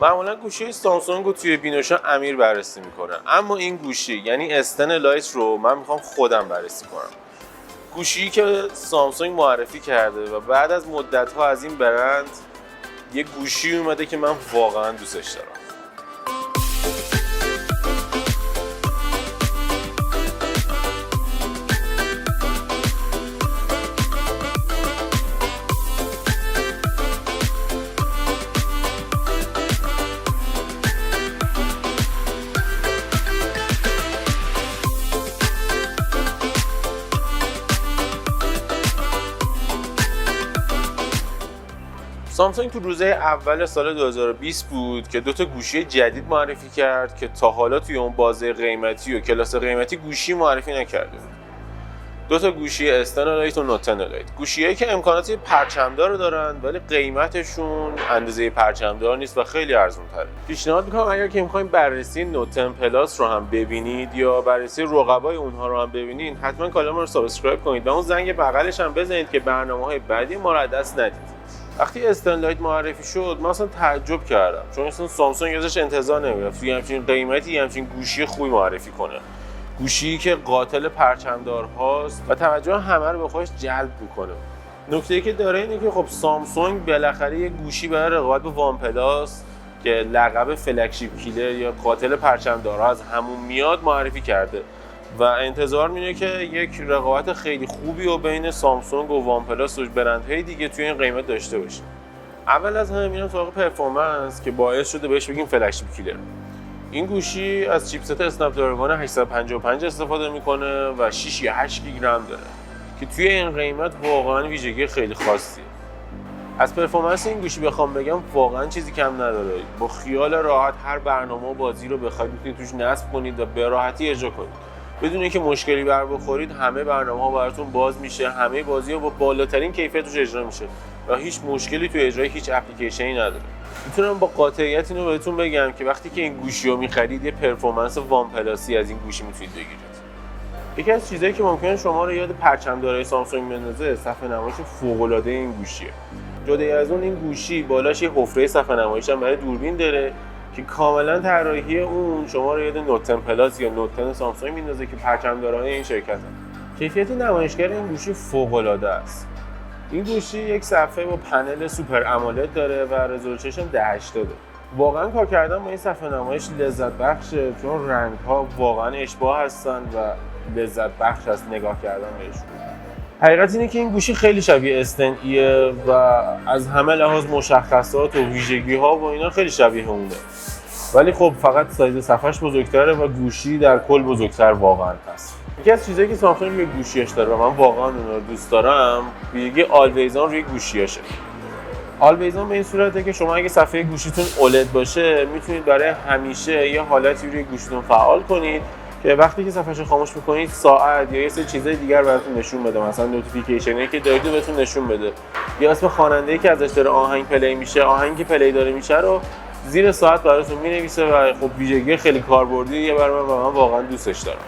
معمولا گوشی سامسونگ رو توی بینوشا امیر بررسی میکنه، اما این گوشی یعنی استن لایت رو من میخوام خودم بررسی کنم. گوشی که سامسونگ معرفی کرده و بعد از مدت‌ها از این برند یه گوشی اومده که من واقعا دوستش دارم. سامسونگ تو روزهای اول سال 2020 بود که دو تا گوشی جدید معرفی کرد که تا حالا توی اون بازه قیمتی و کلاس قیمتی گوشی معرفی نکرده بود. دو تا گوشی استن لایت و نوت 10 لایت. گوشیایی که امکانات پرچمدار رو دارن ولی قیمتشون اندازه پرچمدار نیست و خیلی ارزان‌تره. پیشنهاد می‌کنم اگر که می‌خواید بررسی نوت 10 پلاس رو هم ببینید یا بررسی رقبای اونها رو هم ببینید، حتما کانال ما رو سابسکرایب کنید و اون زنگ بغلش هم بزنید که برنامه‌های بعدی ما رو از دست ندید. وقتی استن لایت معرفی شد من اصلا تعجب کردم، چون اصلا سامسونگ ازش انتظار نمی‌رفت توی همچین قیمتی همچین گوشی خوبی معرفی کنه. گوشی که قاتل پرچمدارهاست و توجه همه رو به خودش جلب میکنه. نکته‌ای که داره اینه که خب سامسونگ بالاخره یه گوشی برای رقابت با وان پلاس که لقب فلگشیپ کیلر یا قاتل پرچمدارها از همون میاد معرفی کرده و انتظار میره که یک رقابت خیلی خوبی و بین سامسونگ و وان پلاس و برندهای دیگه توی این قیمت داشته باشه. اول از همه میرم سراغ پرفورمنس که باعث شده بهش بگیم فلگشیپ کیلر. این گوشی از چیپست اسنپ دراگون 855 استفاده میکنه و 6 یا 8 گیگرم داره که توی این قیمت واقعا ویژگی خیلی خاصیه. از پرفورمنس این گوشی بخوام بگم واقعا چیزی کم نداره. با خیال راحت هر برنامه و بازی رو بخواید میتونید توش نصب کنید و به راحتی اجرا کنید. بدون اینکه مشکلی بر بخورید همه برنامه‌ها براتون باز میشه، همه بازی‌ها با بالاترین کیفیت توش اجرا میشه و هیچ مشکلی توی اجرای هیچ اپلیکیشنی نداره. میتونم با قاطعیت اینو بهتون بگم که وقتی که این گوشی رو می‌خرید یه پرفورمنس وان پلاسی از این گوشی میتونید بگیرید. یکی از چیزایی که ممکنه شما رو یاد پرچمدارای سامسونگ بندازه صفحه نمایش فوق‌العاده این گوشیه. جدا از اون این گوشی بالاش یه حفره صفحه نمایش هم برای دوربین داره که کاملا طراحی اون شما رو یاد نوت 10 پلاس یا نوت 10 سامسونگ میندازه که پرچمدارای این شرکت هست. کیفیت نمایشگر این گوشی فوق‌العاده است. این گوشی یک صفحه با پنل سوپر امولد داره و رزولوشن 1080. واقعا کار کردن با این صفحه نمایش لذت بخشه چون رنگ‌ها واقعا اشباح هستن و لذت بخش است نگاه کردن بهشون. حقیقت اینه که این گوشی خیلی شبیه استن ایه و از همه لحاظ مشخصات و ویژگی‌ها و اینا خیلی شبیه اونه. ولی خب فقط سایز صفحه‌اش بزرگتره و گوشی در کل بزرگتر واقعا هست. یکی از چیزایی که سامسونگ روی گوشیاش داره و من واقعا اون رو دوست دارم ویژگی آلویزان روی گوشیاشه. آلویزان به این صورته که شما اگه صفحه گوشیتون اولد باشه میتونید برای همیشه یه حالتی روی گوشیتون فعال کنید که وقتی که صفحه‌شو خاموش می‌کنید ساعت یا یه سری چیزای دیگر براتون نشون بده، مثلا نوتیفیکیشنی که دارید بهتون نشون بده یا اسم خواننده‌ای که ازش داره آهنگ پلی میشه، آهنگی پلی داره میشه رو زیر ساعت براتون می‌نویسه و خب ویژگی خیلی کاربردیه برای من واقعا دوستش دارم.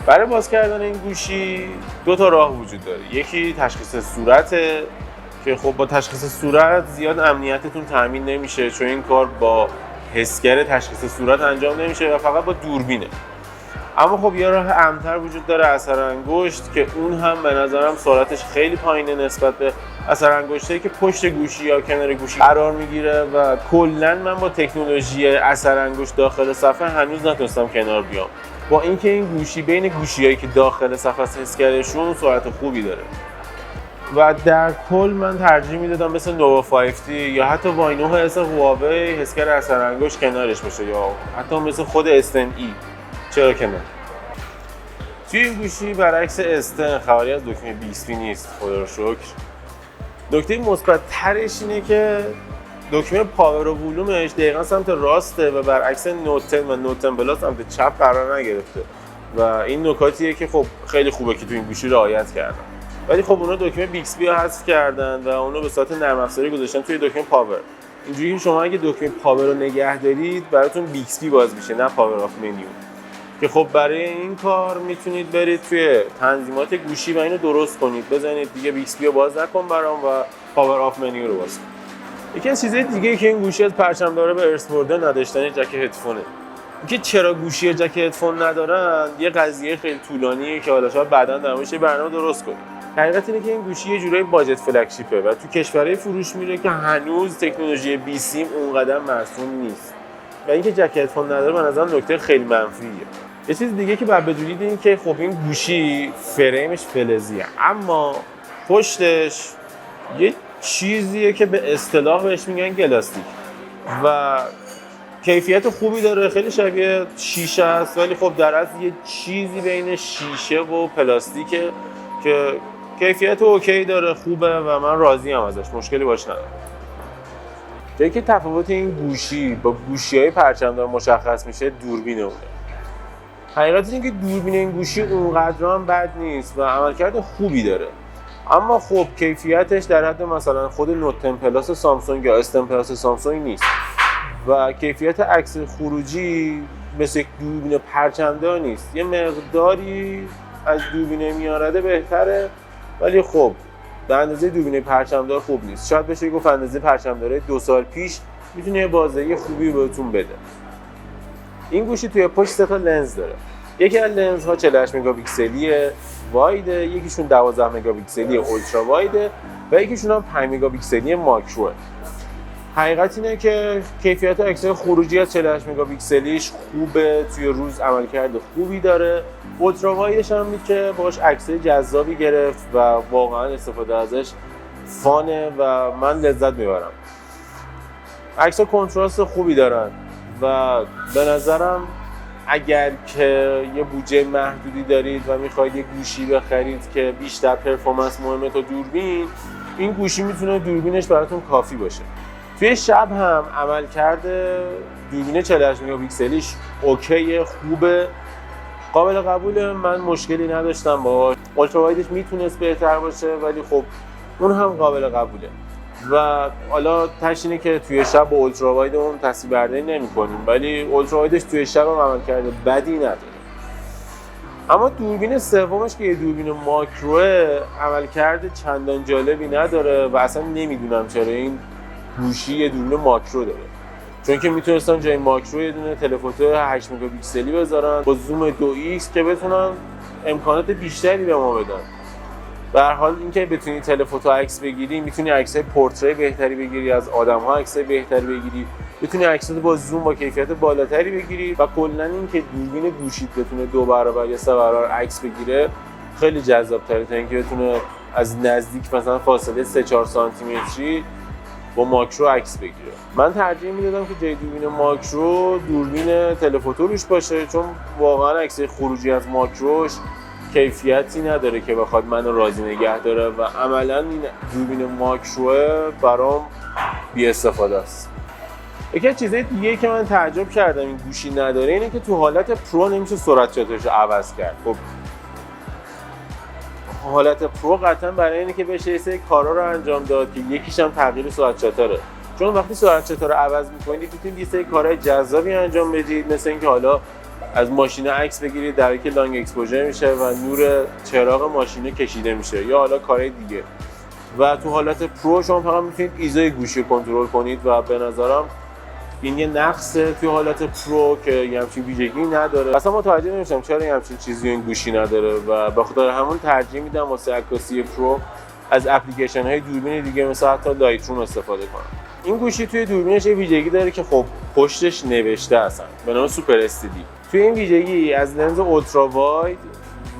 برای باز کردن این گوشی دو تا راه وجود داره. یکی تشخیص صورته که خب با تشخیص صورت زیاد امنیتتون تامین نمیشه چون این کار با حسگر تشخیص صورت انجام نمیشه و فقط با دوربینه. اما خب یه راه امن‌تر وجود داره، اثر انگشت، که اون هم به نظرم سرعتش خیلی پایینه نسبت به اثر انگشتی که پشت گوشی یا کنار گوشی قرار میگیره و کلاً من با تکنولوژی اثر انگشت داخل صفحه هنوز نتونستم کنار بیام. با اینکه این گوشی بین گوشیایی که داخل صفحه حسگرشون سرعت خوبی داره و در کل من ترجیح میدادم مثل نووا 5T یا حتی واینو اس هواوی حسگر اثر انگشت کنارش باشه یا حتی مثل خود استن ای. چرا که نه؟ توی این گوشی برعکس استن خبری از دکمه بیستی نیست، خدا رو شکر. نکته مثبت ترش اینه که دکمه پاور و ولومش دقیقاً سمت راسته و برعکس نوت 10 و نوت 10 پلاس سمت چپ قرار نگرفته و این نکاتیه که خب خیلی خوبه که تو این گوشی رعایت کردن. ولی خب اونا دکمه بیکسبی رو حذف کردن و اونو به صورت نرم افزاری گذاشتن توی دکمه پاور. اینجوری که شما اگه دکمه پاور رو نگه دارید براتون بیکسبی باز میشه نه پاور آف منیو، که خب برای این کار میتونید برید توی تنظیمات گوشی و اینو درست کنید، بزنید دیگه بیکسبی رو باز نکن برام و پاور آف منیو رو باز کن. یکی از چیزهای دیگه که این گوشی از پرچم‌دارا به ارث برده نداشتن جک هدفونه. اینکه چرا گوشی جک هدفون ندارن یه قضیه خیلی طولانیه که حالا شاید بعداً در موردش برنامه درست کنیم. حقیقت اینه که این گوشی یه جورایی باجت فلگشیپه و تو کشورهای فروش میره که هنوز تکنولوژی بی سیم اونقدر مرسوم نیست. و اینکه جک هدفون نداره به نظر نکته خیلی منفیه. یه چیز دیگه که بعد بدونید این که خب این گوشی فریمش فلزیه، اما پشتش یه چیزیه که به اصطلاح بهش میگن گلاستیک و کیفیت خوبی داره، خیلی شبیه شیشه است ولی خب در اصل یه چیزی بین شیشه و پلاستیکه که کیفیت اوکی داره، خوبه و من راضی ام ازش، مشکلی باش ندارم. جایی که تفاوت این گوشی با گوشی‌های پرچم‌دار مشخص میشه دوربین اونه. حقیقت اینه که دوربین این گوشی اونقدر هم بد نیست و عملکرد خوبی داره، اما خب کیفیتش در حد مثلا خود نوت 10 پلاس سامسونگ یا اس 10 پلاس سامسونگ نیست و کیفیت عکس خروجی مثل دوربین پرچم‌دار نیست. یه مقداری از دوربین میارده بهتره ولی خب به اندازه دوربین پرچم‌دار خوب نیست. شاید بشه گفت اندازه پرچم‌دار 2 سال پیش میتونه یه بازدهی خوبی بهتون بده. این گوشی توی پشت 3 تا لنز داره. یکی از لنزها 48 مگاپیکسلی واید، یکیشون 12 مگاپیکسلی اولترا واید و یکیشون هم 5 مگاپیکسلی ماکرو. حقیقت اینه که کیفیت عکس خروجی از 48 مگاپیکسلیش خوبه، توی روز عملکرد خوبی داره. اولترا وایدش هم که باهاش عکس جذابی گرفت و واقعا استفاده ازش فانه و من لذت میبرم. عکس‌ها کنتراست خوبی دارن و به نظرم اگر که یه بودجه محدودی دارید و میخواید یه گوشی بخرید که بیشتر پرفورمنس مهمه تا دوربین، این گوشی میتونه دوربینش براتون کافی باشه. توی شب هم عملکرد دوربین 48 مگاپیکسلیش اوکیه، خوبه، قابل قبوله، من مشکلی نداشتم باهاش. اولترا وایدش میتونست بهتر باشه ولی خب اون هم قابل قبوله و حالا تش اینه که توی شب با اولترا واید اون تصویر برداری نمی‌کنیم ولی اولترا وایدش توی شب هم عملکرد بدی نداره. اما دوربین سومش که یه دوربین ماکروه عملکرد چندان جالبی نداره و اصلا نمیدونم چرا این گوشی یه دوربین ماکرو داره، چون که میتونستن جای ماکرو یه دونه تلفوتو 8 مگاپیکسلی بذارن با زوم 2x که بتونن امکانات بیشتری به ما بدن. به هر حال اینکه بتونی تلفوتو عکس بگیری، میتونی عکسای پورتری بهتری بگیری از آدم‌ها، عکسای بهتری بگیری، میتونی عکسات با زوم با کیفیت بالاتری بگیری و کلاً اینکه دوربین گوشیت بتونه 2 برابر یا 3 برابر عکس بگیره خیلی جذاب‌تره تا اینکه بتونه از نزدیک مثلا فاصله 3-4 سانتی متری با ماکرو عکس بگیره. من ترجیح میدادم که جای دوربین ماکرو دوربین تلفوتو روش باشه، چون واقعا عکس خروجی از ماکروش کیفیتی نداره که بخواد منو راضی نگه داره و عملا این دوربین ماکرو برام بی استفاده است. یکی از چیزای دیگه که من تعجب کردم این گوشی نداره اینه که تو حالت پرو نمیشه سرعت شاترش رو عوض کرد. خب حالت پرو قطعا برای اینه که بشه یه سری کارا رو انجام داد که یکیش هم تغییر سرعت شاتره، چون وقتی سرعت شاتر رو عوض می‌کنید میتونید یه سری کارهای جذابی انجام بدید، مثل اینکه حالا از ماشین عکس بگیرید در حالی که لانگ اکسپوژر میشه و نور چراغ ماشینه کشیده میشه یا حالا کارهای دیگه. و تو حالت پرو شما فقط میتونید ایزای گوشی رو کنترل کنید و به نظرم این یه نقصه توی حالت پرو که یه همچین ویژگی نداره. اصلا متوجه نمیشم چرا یه همچین چیزی این گوشی نداره و به خاطر همون ترجیح میدم واسه عکاسی پرو از اپلیکیشن های دوربین دیگه مثل حتی لایت روم استفاده کنم. این گوشی توی دوربینش یه ویژگی داره که خب پشتش نوشته اصلا به نام سوپر استیدی. توی این ویژگی از لنز اولترا واید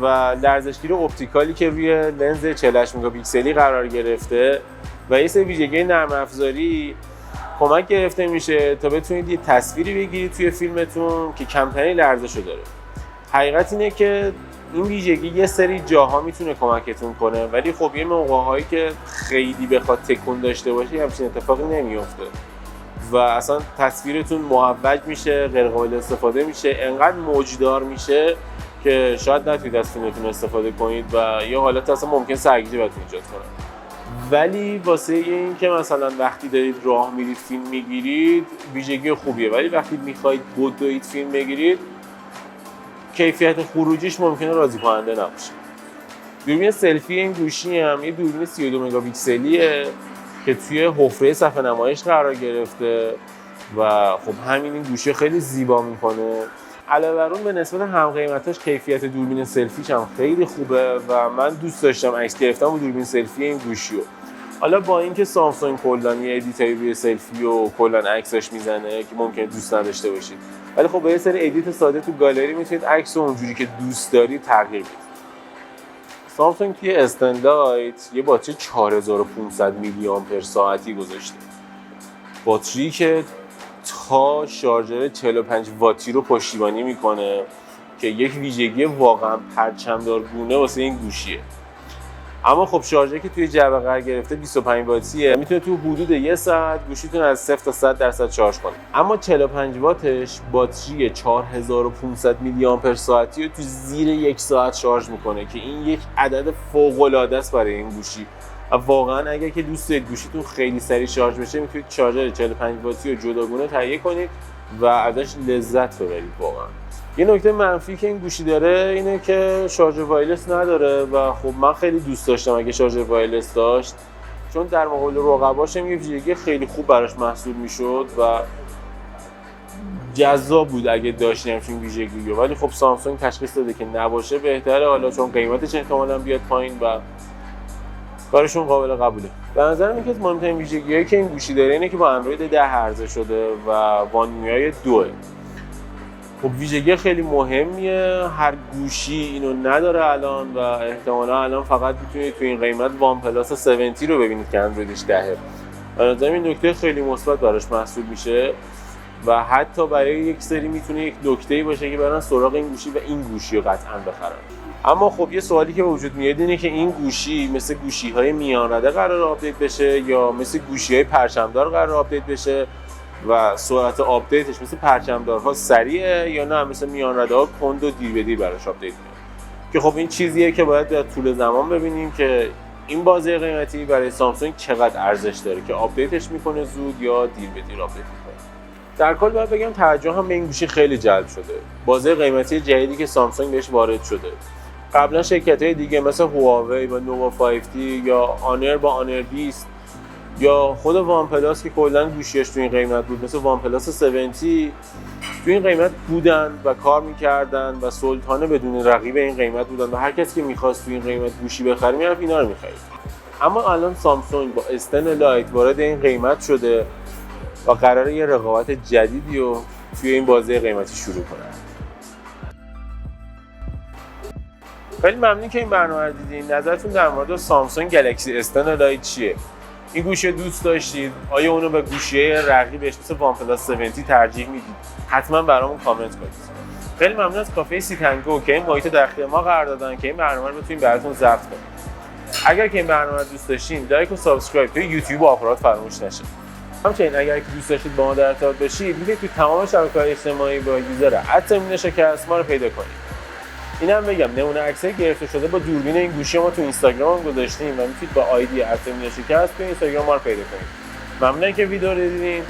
و لرزشگیر اپتیکالی که روی لنز 48 مگاپیکسلی قرار گرفته و یه سری ویژگی نرم افزاری کمک گرفته میشه تا بتونید یه تصویری بگیرید توی فیلمتون که کمترین لرزشو داره. حقیقت اینه که این ویژگی یه سری جاها میتونه کمکتون کنه ولی خب یه موقع‌هایی که خیلی بخواد تکون داشته باشه همچین اتفاقی نمیفته و اصلا تصویرتون معوج میشه، غیر قابل استفاده میشه، انقدر موجدار میشه که شاید نتونید از فیلمتون استفاده کنید و یه حالت اصلا ممکن سرگیجه براتون ایجاد کنه. ولی واسه این که مثلا وقتی دارید راه میرید فیلم میگیرید ویژگی خوبیه، ولی وقتی میخواید بدوید فیلم بگیرید کیفیت خروجیش ممکنه راضی کننده نباشه. دوربین سلفی این گوشی هم یه دوربین 32 مگاپیکسلیه که توی حفره صفحه نمایش قرار گرفته و خب همین این گوشی خیلی زیبا میکنه. علاوه بر اون به نسبت هم قیمتاش کیفیت دوربین سلفیش هم خیلی خوبه و من دوست داشتم عکس گرفتم با دوربین سلفی این گوشی رو. حالا با اینکه سامسونگ کلا یه ادیتوری روی سلفی و کلا عکسش میزنه که ممکنه دوست نداشته باشید، ولی خب با یه سری ادیت ساده تو گالری میتونید عکس رو اونجوری که دوست دارید تغییر بدید. سامسونگ توی استندلایت یه باتری 4500 میلی آمپر ساعتی گذاشته، باتری که تا شارژر 45 واتی رو پشتیبانی میکنه که یک ویژگی واقعا پرچمدارگونه واسه این گوشیه. اما خب شارژری که توی جعبه قرار گرفته 25 واتیه، میتونه تو حدود 1 ساعت گوشیتون از 0 تا 100% شارژ کنه. اما 45 واتش باتری 4500 میلی آمپر ساعتی رو تو زیر 1 ساعت شارژ میکنه که این یک عدد فوق العاده است برای این گوشی. واقعا اگر که دوست دارید گوشیتون خیلی سریع شارژ بشه، میتونید شارژر 45 واتی رو جداگونه تهیه کنید و ازش لذت ببرید. واقعا یه نکته منفی که این گوشی داره اینه که شارژر وایرلس نداره و خب من خیلی دوست داشتم اگه شارژر وایرلس داشت، چون در مقابل رقباش هم یه ویژگی خیلی خوب براش محسوب میشد و جذاب بود اگه داشتیم همچین ویژگی رو. ولی خب سامسونگ تشخیص داده که نباشه بهتره، حالا چون قیمتش احتمالاً بیاد پایین و کارشون قابل قبوله. به نظرم یکی از مهمترین ویژگی‌هایی که این گوشی داره اینه که با اندروید 10 عرضه شده و وان میای 2. خب ویژگی خیلی مهمیه، هر گوشی اینو نداره الان و احتمالا الان فقط میتونید تو این قیمت وان پلاس 70 رو ببینید که اندرویدش 10. به نظرم این نکته خیلی مثبت براش محسوب میشه و حتی برای یک سری میتونه یک نکته‌ای باشه که برن سراغ این گوشی و این گوشی رو قطعاً بخرن. اما خب یه سوالی که به وجود میاد اینه که این گوشی مثل گوشی‌های میان رده قرار آپدیت بشه یا مثل گوشی‌های پرچمدار قرار آپدیت بشه و سرعت آپدیتش مثل پرچمدارها سریعه یا نه مثل میان رده‌ها کند و دیر به دیر براش آپدیت میاد. که خب این چیزیه که باید در طول زمان ببینیم که این بازه قیمتی برای سامسونگ چقدر ارزش داره که آپدیتش میکنه زود یا دیر به دیر آپدیت میکنه. در کل باید بگم توجه هم به این گوشی خیلی جلب شده. بازه قیمتی جدیدی که سامسونگ بهش وارد شده. قبلا شرکت‌های دیگه مثل هواوی با نووا 5T یا آنر با آنر 20 یا خود وان پلاس که کلا گوشیش تو این قیمت بود مثل وان پلاس 70 تو این قیمت بودن و کار می‌کردن و سلطانه بدون رقیب این قیمت بودن و هر کسی که می‌خواست تو این قیمت گوشی بخره میرفت اینا رو می‌خرید. اما الان سامسونگ با استنلایت وارد این قیمت شده و قراره یه رقابت جدیدی رو توی این بازه قیمتی شروع کنه. خیلی ممنون که این برنامه رو دیدین. نظرتون در مورد سامسونگ گلکسی استنلایت چیه؟ این گوشی دوست داشتید؟ آیا اونو به گوشی رقیبش مثل وان پلاس 70 ترجیح میدید؟ حتما برامون کامنت کنید. خیلی ممنون از کافه سیتنگو که این محیط در اختیار ما قرار دادن که این برنامه رو بتونیم براتون ضبط کنیم. اگر که این برنامه رو دوست داشتین لایک و سابسکرایب توی یوتیوب و آپارات فراموش نشه. همچنین اگر که دوست داشتید با ما در ارتباط باشید میتونید توی تمام شبکه‌های اجتماعی با یوزر @شکست ما رو پیدا کنید. اینم بگم نمونه عکسای گرفته شده با دوربین این گوشی ما تو اینستاگرام هم گذاشتیم و میتونید با آیدی @شکست تو اینستاگرام ما رو پیدا کنید. ممنونم که ویدیو رو دیدین.